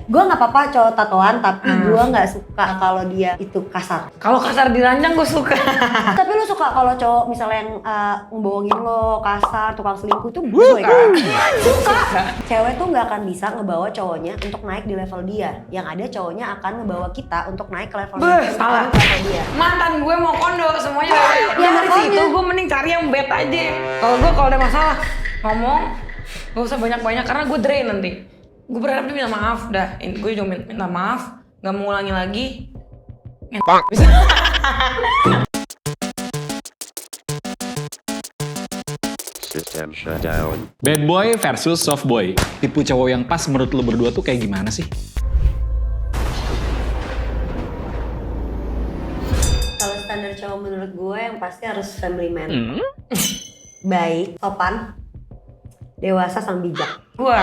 Gue nggak apa-apa cowok tatoan, tapi gue nggak suka kalau dia itu kasar. Kalau kasar diranjang gue suka. Tapi lu suka kalau cowok misalnya yang ngebohongin lo, kasar, tukang selingkuh tuh gue suka. Cewek tuh nggak akan bisa ngebawa cowoknya untuk naik di level dia. Yang ada cowoknya akan ngebawa kita untuk naik ke level Salah. dia. Mantan gue mau kondo semuanya bebet. Ya, Dari makanya. situ gue mending cari yang bad aja. Kalau ada masalah ngomong gak usah banyak-banyak karena gue drain nanti. Gue berharap dia minta maaf dah. Gue juga minta maaf, gak mau ulangi lagi. Bisa. System shutdown. Bad boy versus soft boy. Tipe cowok yang pas menurut lo berdua tuh kayak gimana sih? Kalau standar cowok menurut gue yang pasti harus family man. Baik, sopan, dewasa sama bijak. Gue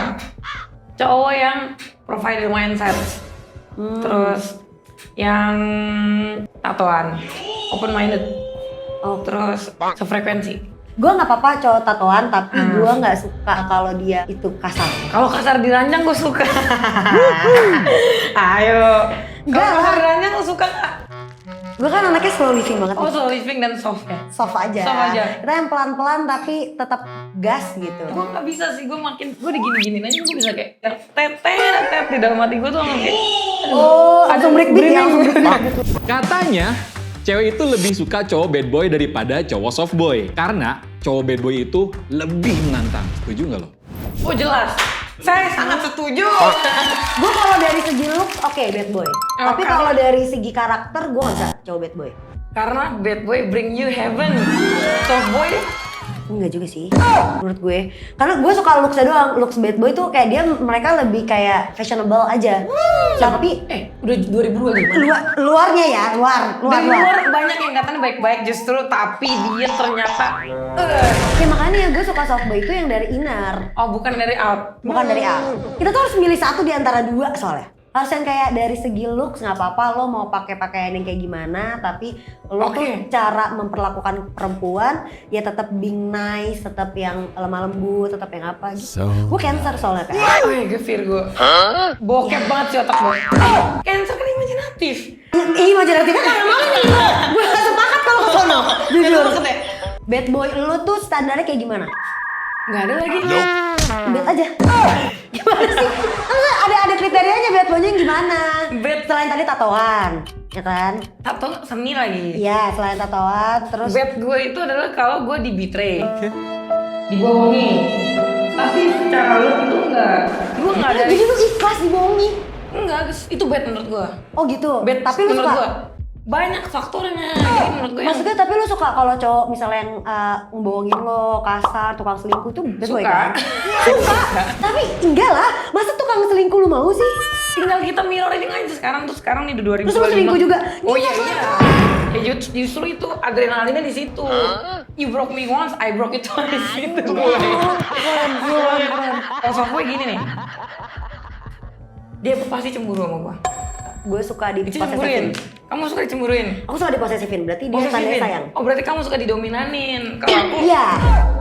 cowok yang provider mindset. Terus yang tatoan, open minded. Oh, Terus sefrekuensi. gue nggak apa-apa cowok tatoan, tapi gue nggak suka kalau dia itu kasar. Kalau kasar diranjang gue suka. Ayo. Enggak Kalau kasar lah. diranjang gue suka nggak? Gue kan anaknya slow living banget. Oh, slow living dan soft ya. Soft aja. Soft aja. Kita yang pelan-pelan tapi tetap gas gitu. Gue nggak bisa sih, gue digini-giniin aja gue bisa kayak tet di dalam hati gue tuh langsung kayak Oh, langsung breakbeat ya. Katanya, cewek itu lebih suka cowok bad boy daripada cowok soft boy. Karena cowok bad boy itu lebih menantang. Setuju nggak lo? oh jelas. Saya sangat setuju. Gue kalau dari segi look, oke, bad boy. Tapi karena- kalau dari segi karakter, gue nggak bisa cowok bad boy. Karena bad boy bring you heaven. Soft boy Enggak juga sih, menurut gue. Karena gue suka looks-nya doang. Looks bad boy tuh kayak mereka lebih kayak fashionable aja. Tapi udah 2002 gimana? luarnya ya, luar. Dari luar banyak yang katanya baik-baik justru, tapi dia ternyata Ya makanya gue suka soft boy itu yang dari inner, oh bukan dari out. bukan dari out. Kita tuh harus milih satu di antara dua soalnya. Harus yang kayak dari segi looks nggak apa-apa lo mau pakai pakaian yang kayak gimana, tapi lo tuh cara memperlakukan perempuan ya tetap being nice, tetap yang lemah lembut, tetap yang apa gitu. Gue Cancer soalnya kan. Oh ya, gue Virgo. Bokep banget sih otak gue. Cancer kan imajinatif. Imajinatifnya karena mana nih? Gue gak sepakat kalau ke sono. Jujur. Maksudnya, Bad boy lo tuh standarnya kayak gimana? nggak ada lagi. Bad aja. Gimana sih? Enggak, ada kriterianya bad boy-nya yang gimana? Bad Selain tadi tatoan, ya kan? tato seni lagi. Iya, selain tatoan, terus Bad gue itu adalah kalau gue di betray, dibohongi. Tapi secara look itu enggak. Gue nggak ada. jadi lu ikhlas dibohongi. Enggak, itu bad menurut gue. Oh gitu. Bad Tapi lu menurut suka. gue. Banyak faktornya. Jadi menurut gue Maksudnya tapi lu suka kalau cowok misalnya yang ngebohongin lo, kasar, tukang selingkuh itu bad boy Suka. kan? Suka. Tapi enggak lah, masa tukang selingkuh lu mau sih? tinggal kita mirroring aja sekarang nih di 2025. Terus lu selingkuh juga? Oh iya. Ya justru itu adrenalinnya di situ. You broke me once, I broke you twice gitu gue. Kalau sama gue gini nih. Dia pasti cemburu sama gue. Gue suka Dicemburuin. diposesifin. Kamu suka dicemburuin? Aku suka diposesifin, berarti dia tandanya Posesifin. sayang. Oh berarti kamu suka didominanin. Kalau aku, Iya.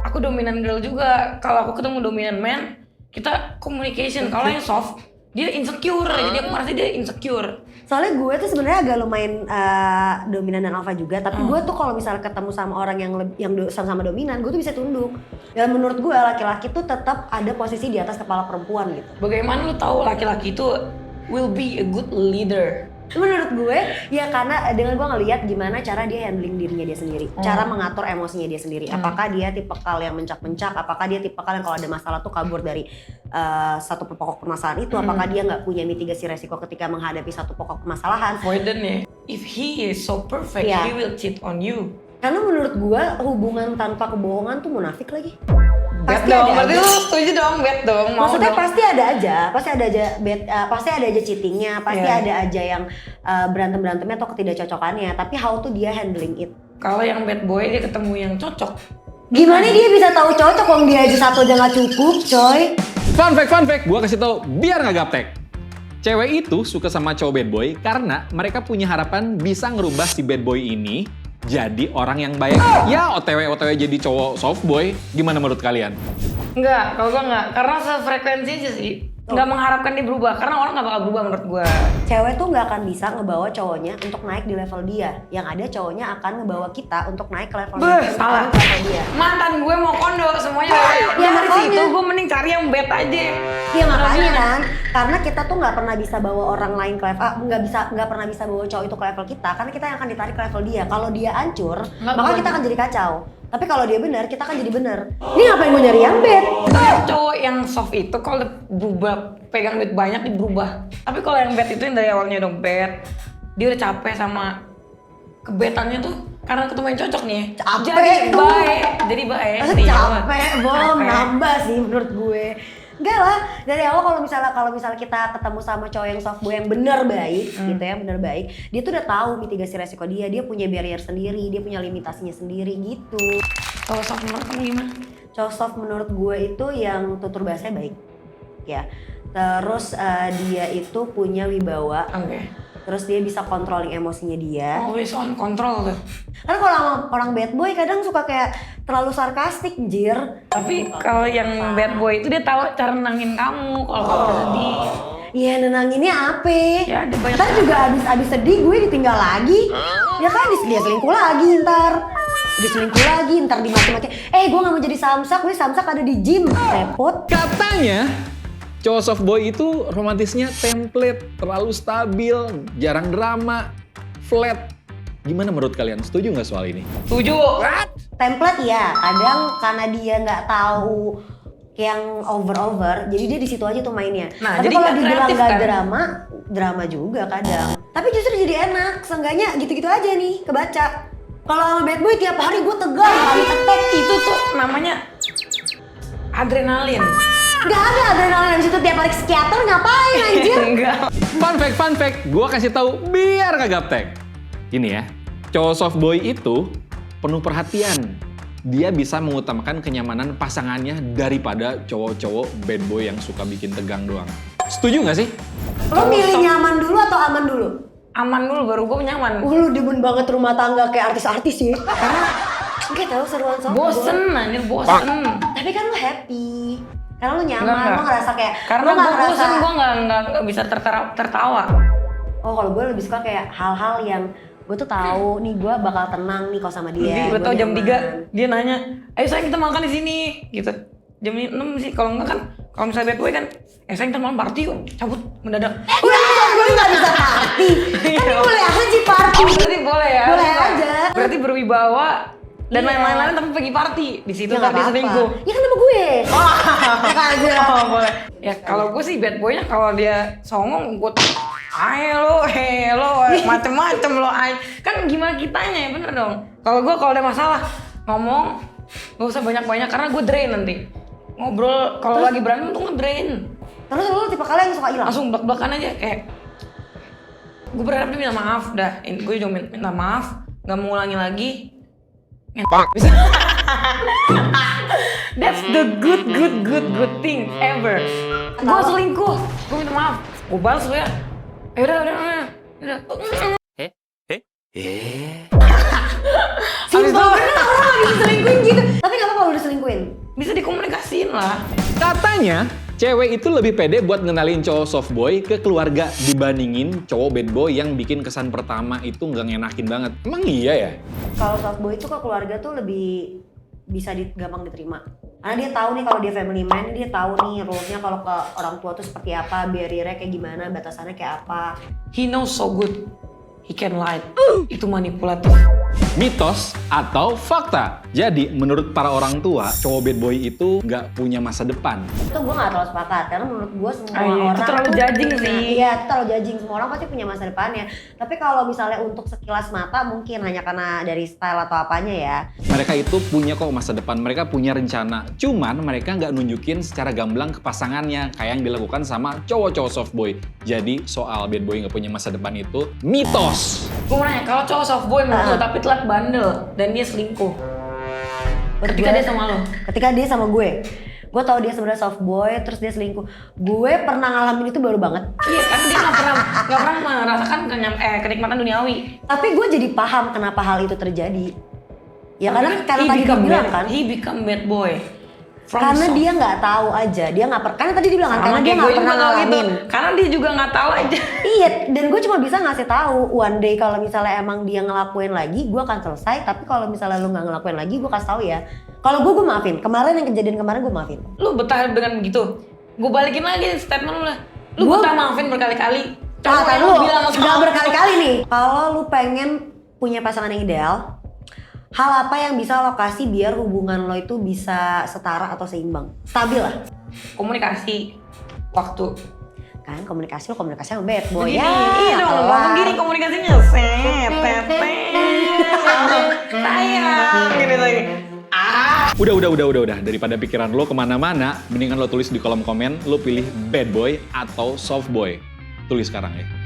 aku dominan girl juga. Kalau aku ketemu dominan man, kita communication. Kalau yang soft, dia insecure. Jadi aku merasa dia insecure. Soalnya gue tuh sebenarnya agak lumayan dominan dan alpha juga, tapi gue tuh kalau misalnya ketemu sama orang yang sama-sama dominan, gue tuh bisa tunduk. Dan menurut gue laki-laki tuh tetap ada posisi di atas kepala perempuan gitu. Bagaimana lu tahu laki-laki itu will be a good leader? Menurut gue ya karena dengan gue ngelihat gimana cara dia handling dirinya dia sendiri, cara mengatur emosinya dia sendiri. Apakah dia tipikal yang mencak-mencak, apakah dia tipikal yang kalau ada masalah tuh kabur dari satu pokok permasalahan itu, apakah dia nggak punya mitigasi resiko ketika menghadapi satu pokok permasalahan. Avoidant ya. If he is so perfect, Iya. he will cheat on you. Karena menurut gue hubungan tanpa kebohongan tuh munafik lagi. Bad Pasti dong, ada berarti aja. lu setuju dong, bad dong. Mau Maksudnya dong. pasti ada aja pasti ada aja cheatingnya, pasti Iya. ada aja yang berantem-berantemnya atau ketidakcocokannya. Tapi how to dia handling it. Kalau yang bad boy dia ketemu yang cocok. Gimana dia bisa tahu cocok kalau dia aja satu aja nggak cukup, coy? Fun fact, gua kasih tau biar nggak gaptek. Cewek itu suka sama cowok bad boy karena mereka punya harapan bisa ngerubah si bad boy ini jadi orang yang baik. Ya OTW jadi cowok soft boy. Gimana menurut kalian? Enggak, kalau gua enggak. Karena sefrekuensi aja sih. nggak mengharapkan dia berubah karena orang nggak bakal berubah menurut gue. Cewek tuh nggak akan bisa ngebawa cowoknya untuk naik di level dia. Yang ada cowoknya akan ngebawa kita untuk naik ke level Salah. dia. Mantan gue mau kondo semuanya Ya, dari makanya. situ gue mending cari yang bad aja. Iya makanya kan, karena kita tuh nggak pernah bisa bawa orang lain ke level, nggak pernah bisa bawa cowok itu ke level kita, karena kita yang akan ditarik ke level dia. Kalau dia hancur, maka kita akan jadi kacau. Tapi kalau dia benar, kita akan jadi benar. Ini ngapain gue nyari yang bad? Cowok yang soft itu kalau berubah pegang duit banyak dia berubah. Tapi kalau yang bad itu yang dari awalnya udah bad, dia udah capek sama kebetannya tuh karena ketemu yang cocok nih. Capek tuh. Jadi baik. Capek, nambah sih menurut gue. Enggak lah, dari awal kalau misalnya kita ketemu sama cowok yang soft boy yang bener baik, gitu ya, bener baik, dia tuh udah tahu mitigasi resiko dia punya barrier sendiri, dia punya limitasinya sendiri gitu. Kalau soft menurut kamu gimana? Cowok soft menurut gue itu yang tutur bahasanya baik, ya. Terus dia itu punya wibawa, terus dia bisa controlling emosinya dia. Always on control tuh. Karena kalau orang bad boy kadang suka kayak terlalu sarkastik, jir. Tapi kalau yang bad boy itu dia tahu cara nenangin kamu kalau kamu sedih. Iya, nenanginnya apa? Ya, ada banyak. Ntar juga abis sedih gue ditinggal lagi. Ya kan dia selingkuh lagi ntar. Dia selingkuh lagi, ntar dimaki-maki. Gue gak mau jadi samsak, gue samsak ada di gym. Repot. Katanya cowok soft boy itu romantisnya template, terlalu stabil, jarang drama, flat. Gimana menurut kalian? Setuju nggak soal ini? Setuju. Template ya, kadang karena dia nggak tahu yang over, jadi dia di situ aja tuh mainnya. Nah, tapi jadi kalau nggak dibilang kreatif, nggak kan? drama juga kadang. Tapi justru jadi enak, seenggaknya gitu-gitu aja nih, kebaca. Kalau sama bad boy tiap hari gue tegang, kali attack. Itu tuh namanya adrenalin. Gak ada adrenalin di situ tiap hari ke psikiater, ngapain anjir? Enggak. Fun fact, gue kasih tahu biar nggak gaptek. Ini ya, cowok soft boy itu penuh perhatian. Dia bisa mengutamakan kenyamanan pasangannya daripada cowok-cowok bad boy yang suka bikin tegang doang. Setuju nggak sih? Lo milih nyaman dulu atau aman dulu? Aman dulu baru gue nyaman. Lu demen banget rumah tangga kayak artis-artis sih. Karena gak tahu seruan soft boy. Bosen anjir, bosen. Tapi kan lo happy. Karena lo nyaman, Enggak. lo ngerasa kayak Karena lo nggak gue ngerasa. bosen, gue nggak bisa tertawa. Oh, kalau gue lebih suka kayak hal-hal yang gue tuh tahu nih gue bakal tenang nih kalau sama dia. Gue tau jam nyaman. 3 dia nanya, ayo sayang kita makan di sini, gitu. Jam 6 sih, kalau enggak kan, kalau misalnya bad boy kan, sayang kita malam party yuk, cabut mendadak. Udah, gue nggak bisa party. Tapi boleh aja sih party. Berarti boleh ya? Boleh aja. Berarti berwibawa dan Iya. lain-lain tapi pergi party. Di situ Ya ntar nggak dia apa-apa. selingkuh. Ya kan sama gue. Makanya. Oh boleh. Ya kalau gue sih bad boynya kalau dia songong gue hello, macem-macem lo kan gimana kitanya ya bener dong. Kalau ada masalah ngomong gak usah banyak-banyak karena gue drain nanti. Ngobrol kalau lagi berantem tuh nge-drain. Terus lu tipe kalian yang suka hilang. Langsung belak-belakan aja kayak gue berharap dia minta maaf dah. Gue juga minta maaf, nggak mau ulangi lagi. Bisa. That's the good thing ever. Gue selingkuh, gue minta maaf, gue balas lu ya. Udah. Simpel bener orang lagi diselingkuhin gitu. Tapi nggak apa-apa lu diselingkuhin. Bisa dikomunikasiin lah. Katanya, cewek itu lebih pede buat ngenalin cowok soft boy ke keluarga dibandingin cowok bad boy yang bikin kesan pertama itu nggak ngenakin banget. Emang iya ya? Kalau soft boy itu ke keluarga tuh lebih bisa gampang diterima. Karena dia tahu nih kalau dia family man, dia tahu nih rules-nya kalau ke orang tua tuh seperti apa, barrier-nya kayak gimana, batasannya kayak apa. He knows so good. He can lie. Itu manipulatif. Mitos atau fakta? Jadi, menurut para orang tua, cowok bad boy itu nggak punya masa depan. Itu gue gak terlalu sepakat, karena menurut gue semua Ah, iya, itu orang terlalu tuh judging punya- sih. Iya, itu terlalu judging. Semua orang pasti punya masa depannya. Tapi kalau misalnya untuk sekilas mata mungkin hanya karena dari style atau apanya ya. Mereka itu punya kok masa depan, mereka punya rencana. Cuman mereka nggak nunjukin secara gamblang ke pasangannya, kayak yang dilakukan sama cowok-cowok soft boy. Jadi, soal bad boy nggak punya masa depan itu mitos. Gue mau nanya, kalau cowok soft boy menurut lo tapi telat bandel dan dia selingkuh. Ketika dia sama lo. Ketika dia sama gue tahu dia sebenarnya soft boy, terus dia selingkuh. Gue pernah ngalamin itu baru banget. Iya kan dia nggak pernah merasakan kenikmatan duniawi. Tapi gue jadi paham kenapa hal itu terjadi. Ya karena tadi gue bilang kan. He become bad boy. Karena dia nggak tahu aja, dia nggak karena tadi dia bilang kan, karena dia nggak pernah ngalamin. Karena dia juga nggak tahu aja. Iya, dan gue cuma bisa ngasih tahu one day kalau misalnya emang dia ngelakuin lagi, gue akan selesai. Tapi kalau misalnya lu nggak ngelakuin lagi, gue kasih tahu ya. Kalau gue maafin. Kemarin yang kejadian kemarin gue maafin. Lu betah dengan begitu? Gue balikin lagi statement lu lah. Lu betah maafin berkali-kali. Nah, Cowok yang lu bilang nggak berkali-kali nih. Kalau lu pengen punya pasangan yang ideal, hal apa yang bisa lo kasih biar hubungan lo itu bisa setara atau seimbang? Stabil lah. Komunikasi, waktu. Kan komunikasi lo komunikasi sama bad boy Begini, ya. iya dong, kelar. ngomong gini komunikasinya. Set, tete. Sayang, gini lagi. Udah. Daripada pikiran lo kemana-mana, mendingan lo tulis di kolom komen, lo pilih bad boy atau soft boy. Tulis sekarang ya.